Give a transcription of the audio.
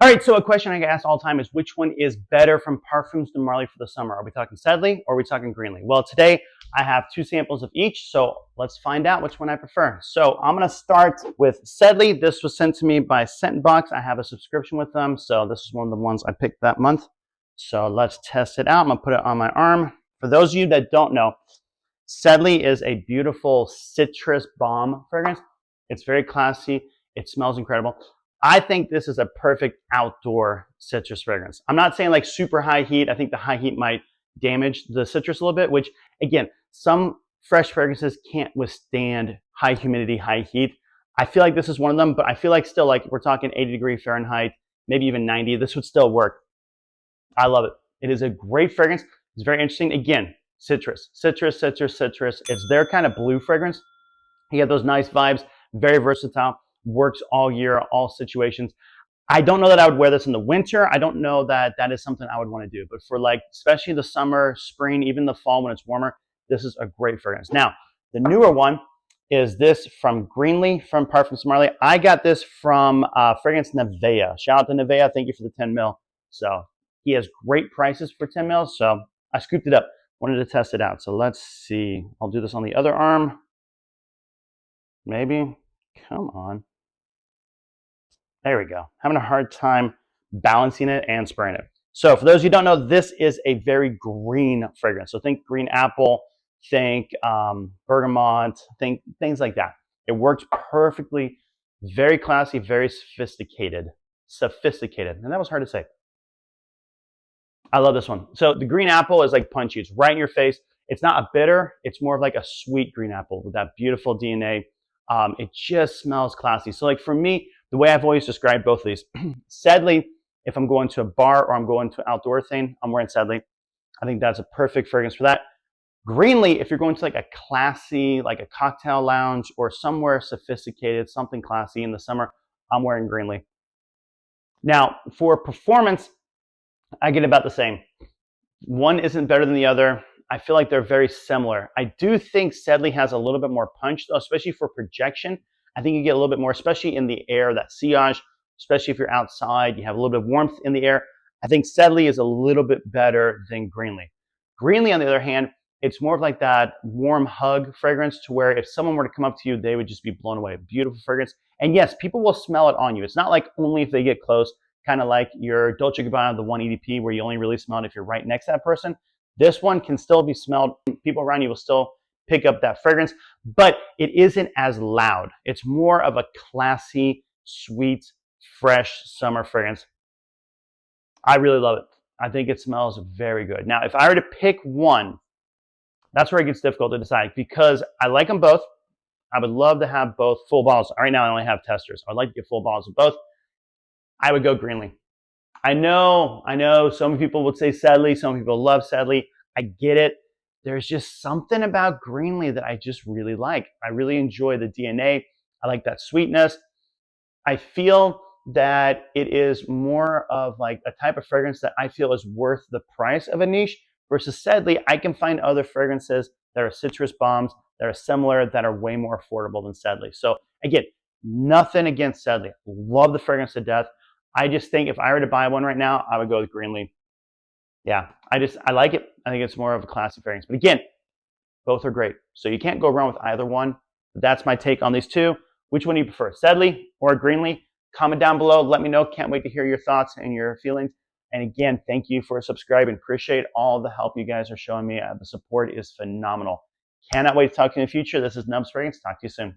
All right, so a question I get asked all the time is which one is better from Parfums De Marly for the summer? Are we talking Sedley or are we talking Greenley? Well, today I have two samples of each, so let's find out which one I prefer. So I'm gonna start with Sedley. This was sent to me by Scentbox. I have a subscription with them, so this is one of the ones I picked that month. So let's test it out. I'm gonna put it on my arm. For those of you that don't know, Sedley is a beautiful citrus balm fragrance. It's very classy. It smells incredible. I think this is a perfect outdoor citrus fragrance. I'm not saying like super high heat. I think the high heat might damage the citrus a little bit, which again, some fresh fragrances can't withstand high humidity, high heat. I feel like this is one of them, but I feel like still like we're talking 80-degree Fahrenheit, maybe even 90, this would still work. I love it. It is a great fragrance. It's very interesting. Again, citrus, citrus, citrus, citrus. It's their kind of blue fragrance. You get those nice vibes, very versatile, works all year, all situations. I don't know that I would wear this in the winter. I don't know that that is something I would want to do. But for like, especially the summer, spring, even the fall when it's warmer, this is a great fragrance. Now, the newer one is this from Greenley from Parfums De Marly. I got this from Fragrance Nevea. Shout out to Nevea. Thank you for the 10 mil. So he has great prices for 10 mils. So I scooped it up. Wanted to test it out. So let's see. I'll do this on the other arm. Maybe. Come on. There we go. Having a hard time balancing it and spraying it. So for those of you who don't know, this is a very green fragrance. So think green apple, think bergamot, think things like that. It works perfectly, very classy, very sophisticated. Sophisticated. And that was hard to say. I love this one. So the green apple is like punchy. It's right in your face. It's not a bitter. It's more of like a sweet green apple with that beautiful DNA. It just smells classy. So like for me, the way I've always described both of these, Sedley, if I'm going to a bar or I'm going to an outdoor thing, I'm wearing Sedley. I think that's a perfect fragrance for that. Greenley, if you're going to like a classy, like a cocktail lounge or somewhere sophisticated, something classy in the summer, I'm wearing Greenley. Now, for performance, I get about the same. One isn't better than the other. I feel like they're very similar. I do think Sedley has a little bit more punch, though, especially for projection. I think you get a little bit more, especially in the air, that sillage, especially if you're outside, you have a little bit of warmth in the air. I think Sedley is a little bit better than Greenley. Greenley, on the other hand, it's more of like that warm hug fragrance to where if someone were to come up to you, they would just be blown away. Beautiful fragrance. And yes, people will smell it on you. It's not like only if they get close, kind of like your Dolce & Gabbana, the 1 EDP, where you only really smell it if you're right next to that person. This one can still be smelled. People around you will still pick up that fragrance, but it isn't as loud. It's more of a classy, sweet, fresh summer fragrance. I really love it. I think it smells very good. Now, if I were to pick one, that's where it gets difficult to decide because I like them both. I would love to have both full bottles. Right now, I only have testers. I'd like to get full bottles of both. I would go Greenley. I know. Some people would say Sedley. Some people love Sedley. I get it. There's just something about Greenley that I just really like. I really enjoy the DNA. I like that sweetness. I feel that it is more of like a type of fragrance that I feel is worth the price of a niche versus Sedley. I can find other fragrances that are citrus bombs that are similar that are way more affordable than Sedley. So again, nothing against Sedley. Love the fragrance to death. I just think if I were to buy one right now, I would go with Greenley. Yeah, I like it. I think it's more of a classy fragrance. But again, both are great. So you can't go wrong with either one. That's my take on these two. Which one do you prefer, Sedley or Greenley? Comment down below. Let me know. Can't wait to hear your thoughts and your feelings. And again, thank you for subscribing. Appreciate all the help you guys are showing me. The support is phenomenal. Cannot wait to talk to you in the future. This is Nubs Fragrance. Talk to you soon.